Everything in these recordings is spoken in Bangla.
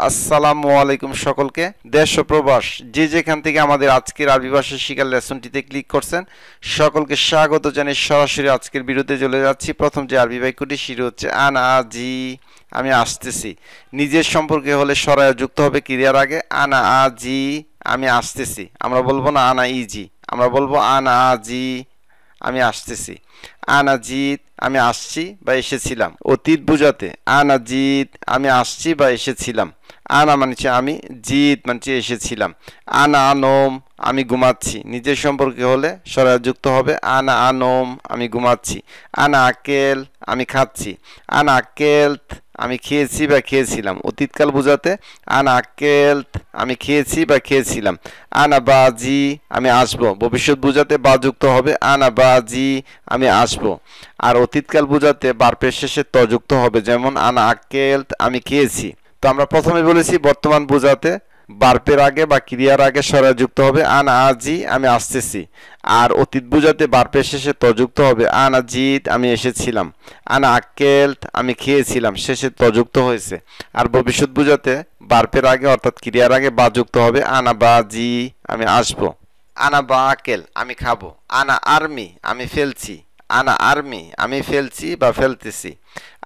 আসসালামু আলাইকুম সকলকে। দেশ ও প্রবাস যে যেখান থেকে আমাদের আজকের আরবি ভাষা শিখার লেসনটিতে ক্লিক করছেন সকলকে স্বাগত জানিয়ে সরাসরি আজকের ভিডিওতে চলে যাচ্ছি। প্রথম যে আরবি বাক্যটি সেটি হচ্ছে আনা জি, আমি আসতেছি। নিজের সম্পর্কে হলে সরায় যুক্ত হবে ক্রিয়ার আগে। আনা জি, আমি আসতেছি। আমরা বলবো না আনা ইজি, আমরা বলবো আনা জি, আমি আসতেছি। আনা জিত, আমি আসছি বা এসেছিলাম। অতীত বোঝাতে আনা জিত, আমি আসছি বা এসেছিলাম। আনা মানছে আমি, জিত মানছে এসেছিলাম। আনা আনোম, আমি ঘুমাচ্ছি। নিজের সম্পর্কে হলে সরায় যুক্ত হবে আনা আনোম, আমি ঘুমাচ্ছি। আনা আকেল, আমি খাচ্ছি। আনা আকেলত, আমি খেয়েছি বা খেয়েছিলাম। অতীতকাল বোঝাতে আনা আকেলত, আমি খেয়েছি বা খেয়েছিলাম। আনা বাজি, আমি আসবো। ভবিষ্যৎ বোঝাতে বা যুক্ত হবে আনা বাজি, আমি আসবো। আর অতীতকাল বোঝাতে বার্পের শেষে ত যুক্ত হবে, যেমন আনা আকেলত, আমি খেয়েছি। তো আমরা প্রথমে বলেছি বর্তমান বোঝাতে বার্পের আগে বা ক্রিয়ার আগে সরায় যুক্ত হবে আনা আজি, আমি আসতেছি। আর অতীত বোঝাতে বার্পের শেষে ত যুক্ত হবে আনা জিত, আমি এসেছিলাম। আনা আকেলত, আমি খেয়েছিলাম, শেষে ত যুক্ত হয়েছে। আর ভবিষ্যৎ বোঝাতে বার্পের আগে অর্থাৎ ক্রিয়ার আগে বা যুক্ত হবে আনা বাজি, আমি আসবো। আনা বা আকেল, আমি খাবো। আনা আর্মি, আমি ফেলছি। আনা আর্মি, আমি ফেলছি বা ফেলতেছি।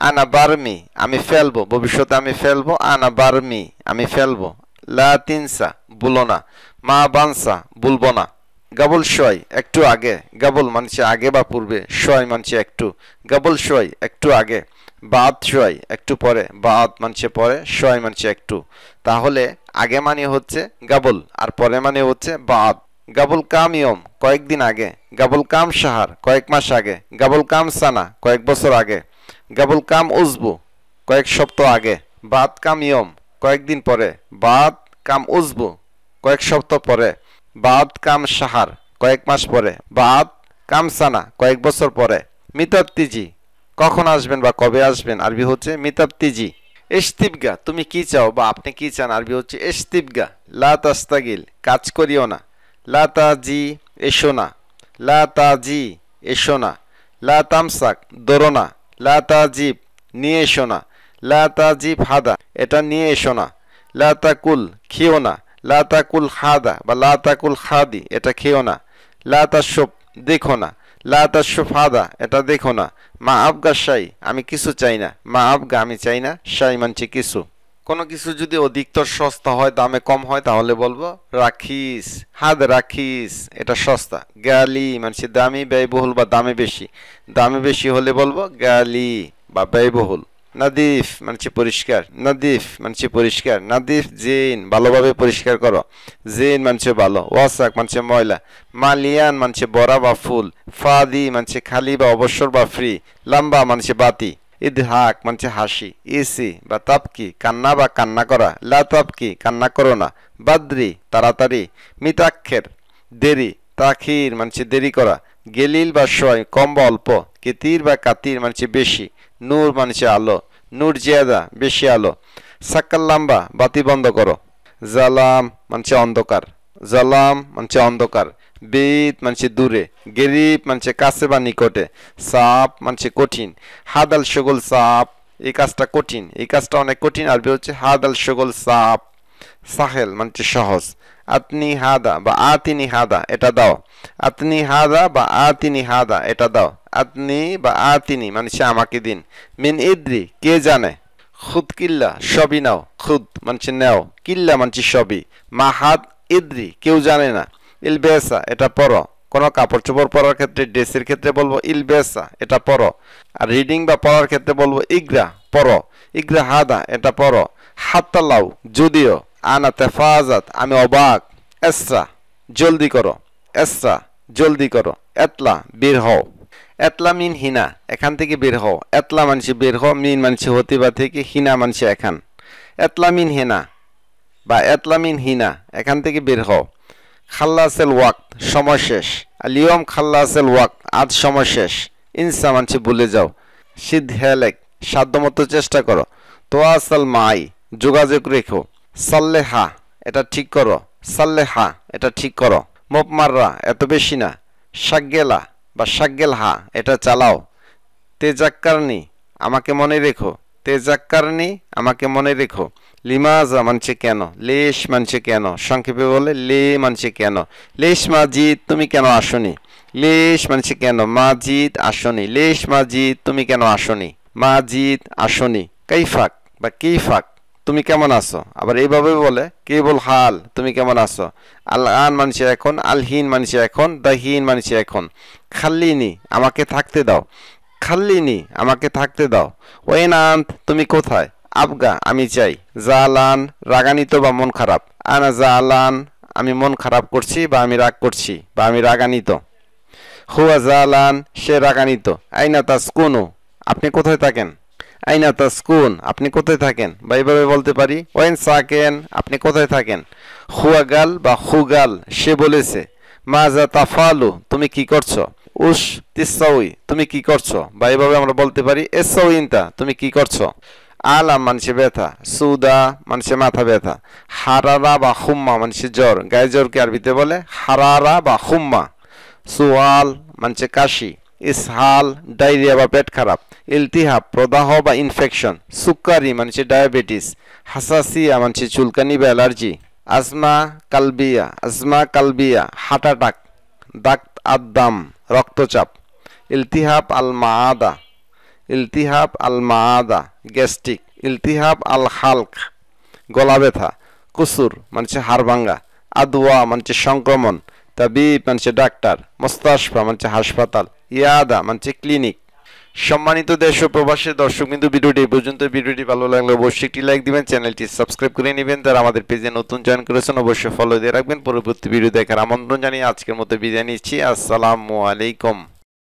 আনা বার্মি, আমি ফেলবো। ভবিষ্যতে আমি ফেলবো আনা বার্মি, আমি ফেলবো। লা তিনসা, ভুলো না। মা বানসা, ভুলবো না। গাবল শয়, একটু আগে। গাবল মানছে আগে বা পূর্বে, শয় মানছে একটু। গাবল শয়, একটু আগে। বাদ শয়, একটু পরে। বাদ মানছে পরে, শয় মানছে একটু। তাহলে আগে মানে হচ্ছে গাবল আর পরে মানে হচ্ছে বাদ। গাবল কাম ইয়ম, কয়েকদিন আগে। গাবল কাম শাহার, কয়েক মাস আগে। গাবল কাম সানা, কয়েক বছর আগে। গাবল কাম উজবু, কয়েক সপ্তাহ আগে। বাদ কাম ইয়ম, কয়েকদিন পরে। বাদ কাম উজবু, কয়েক সপ্তাহ পরে। বাদ কাম শাহার, কয়েক মাস পরে। বাদ কাম সানা, কয়েক বছর পরে। মিতাত্তিজি, কখন আসবেন বা কবে আসবেন, আরবি হচ্ছে মিতাত্তিজি। এস্তিবগা, তুমি কি চাও বা আপনি কি চান, আরবি হচ্ছে এস্তিবগা। লা তাস্তাগিল, কাজ করিও না। লা তাজি, এসো না। লা তাজি, এসো না। লা তামসাক, ধরো না। লা তাজিব, নিয়ে এসো না। লা তাজিব হাদা, এটা নিয়ে এসো না। লা তাকুল, খেও না। লা তাকুল হাদা বা লা তাকুল খাদি, এটা খেও না। লা তাশব, দেখো না। লা তাশব হাদা, এটা দেখো না। মা আবগা শাই, আমি কিছু চাই না। মা আবগা, আমি চাই না। শাই মানছে কিছু। কোনো কিছু যদি অধিকতর সস্তা হয়, দামে কম হয়, তাহলে বলবো রাখিস। হাদ রাখিস, এটা সস্তা। গালি মানছে দামি, ব্যয়বহুল বা দামে বেশি। দামে বেশি হলে বলবো গালি বা ব্যয়বহুল। নাদিফ মানছে পরিষ্কার। নাদিফ মানছে পরিষ্কার। নাদিফ জিন, ভালোভাবে পরিষ্কার করো। জিন মানছে ভালো। ওয়াসাক মানছে ময়লা। মালিয়ান মানছে বড়া বা ফুল। ফাদি মানছে খালি বা অবসর বা ফ্রি। লাম্বা মানছে বাতি। ইদহাক মানছে হাসি। ইসি বা তাপকি, কান্না বা কান্না করা। লা তাপকি, কান্না করো না। বাদ্রি, তাড়াতাড়ি। মিতাক্ষের, দেরি। তাখির মানছে দেরি করা। গেলিল বা শয়, কম বা অল্প। কেতির বা কাতির মানছে বেশি। নূর মানছে আলো। নূর জিয়াদা, বেশি আলো। সাক্কাল্লাম্বা, বাতি বন্ধ করো। জালাম মানছে অন্ধকার। জালাম মানছে অন্ধকার। বেদ মানছে দূরে। গেরিব মানছে কাছে বা নিকটে। সাপ মানছে কঠিন। হাদাল শগল সাপ, এই কাজটা কঠিন। এই কাজটা অনেক কঠিন, আরবি হচ্ছে হাদাল শগল সাপ। সাহেল মানছে সহজ। আতনি হাদা বা আতিনি হাদা, এটা দাও। আতনি হাদা বা আতিনি হাদা, এটা দাও। আতনি বা আতিনি মানছে আমাকে দিন। মিন ইদ্রি, কে জানে। খুদ কিল্লা, সবই নাও। খুদ মানছে নেও। কিল্লা মানছে সবই। মাহাদ ইদ্রি, কেউ জানে না। ইলবেসা, এটা পড়ো। কোনো কাপড় চোপড় পরার ক্ষেত্রে, ড্রেসের ক্ষেত্রে বলবো ইলবেসা, এটা পড়ো। আর রিডিং বা পড়ার ক্ষেত্রে বলবো ইগরা, পড়ো। ইগরা হাদা, এটা পড়ো। হাত্তালাও, যদিও। আনা তেফাজাত, আমি অবাক। এসরা, জলদি করো। এসরা, জলদি করো। এতলা, বের হও। এতলা মিন হিনা, এখান থেকে বের হও। এতলা মানছে বের হও, মিন মানছে হতে বা থেকে, হিনা মানছে এখান। এতলা মিন হেনা বা এতলা মিন হিনা, এখান থেকে বের হও। খাল্লাসেল ওয়াক্ত, সময় শেষ। আলিয়ম খাল্লাসেল ওয়াক্ত, আজ সময় শেষ। ইনসা মানছে ভুলে যাও। সিদ্ধ হেলেক, সাধ্যমতো চেষ্টা করো। তোয়াসাল মাই, যোগাযোগ রেখো। সাল্লেহা, এটা ঠিক করো। সাল্লেহা, এটা ঠিক করো। মোপমাররা, এত বেশি না। সাগ্গেলা বা সাগ্গেলহা, এটা চালাও। তেজাক্কারনি, আমাকে মনে রেখো। তেজাক্কারনি, আমাকে মনে রেখো। লিমাজা মানছে কেন, লেশ মানছে কেন, সংক্ষেপে বলে লে মানছে কেন, লেশ মাজিদ তুমি কেন আসনি, লেশ মানছে কেন, মাজিদ আসনি, লেশ মাজিদ তুমি কেন আসনি, মাজিদ আসনি, কাইফাক বা কিফাক তুমি কেমন আছো। আবার এইভাবে বলে কেবল হাল তুমি কেমন আছো, আল আন মানছে এখন, আলহিন মানছে এখন, দাহিন মানছে এখন, খাল্লিনি আমাকে থাকতে দাও, খাল্লিনি আমাকে থাকতে দাও, ওয়েনান্ত তুমি কোথায়, আবগা আমি চাই, জালান রাগানিত বা মন খারাপ, আনা জালান আমি মন খারাপ করছি বা আমি রাগ করছি বা আমি রাগানিত, হুয়া জালান সে রাগানিত, আইনা তাসকুনু আপনি কোথায় থাকেন, আইনা তাসকুন আপনি কোথায় থাকেন, বা এইভাবে বলতে পারি ওয়েন সাকেন আপনি কোথায় থাকেন, হুয়াগাল বা হুগাল সে বলেছে, মাজা তাফালু তুমি কি করছো, উস তিসাউই তুমি কি করছো, বা এইভাবে আমরা বলতে পারি এসাউইনতা তুমি কি করছো, আলাম মানছে ব্যথা, সুদা মানছে মাথা ব্যথা, হারারা বা হুম্মা মানছে জ্বর, গায়ে জ্বরকে আরবিতে বলে হারারা বা হুম্মা, সুয়াল মানছে কাশি, ইসহাল ডায়রিয়া বা পেট খারাপ, ইলতিহাব প্রদাহ বা ইনফেকশন, সুক্কারি মানছে ডায়াবেটিস, হাসাসিয়া মানছে চুলকানি বা অ্যালার্জি, আজমা কালবিয়া হার্ট অ্যাটাক, দাক্ত আদ্দাম রক্তচাপ, ইলতিহাব আল মাআদা, ইলতিহাব আল মাআদা গ্যাস্ট্রিক, ইলতিহাব আল হালক গলা ব্যথা, কুসুর মানছে হাড় ভাঙ্গা, আদওয়া মানছে সংক্রমণ, তাবিব মানছে ডাক্তার, মোস্তাশফা মানছে হাসপাতাল, ইয়াদা মানছে ক্লিনিক। সম্মানিত দেশ ও প্রবাসের দর্শক বিন্দু ভিডিওটি এই পর্যন্ত। ভিডিওটি ভালো লাগলে অবশ্যই একটি লাইক দিবেন, চ্যানেলটি সাবস্ক্রাইব করে নেবেন, যারা আমাদের পেজে নতুন জয়েন করেছেন অবশ্যই ফলো দিয়ে রাখবেন। পরবর্তী ভিডিও দেখার আমন্ত্রণ জানিয়ে আজকের মতো বিদায় নিচ্ছি। আসসালামু আলাইকুম।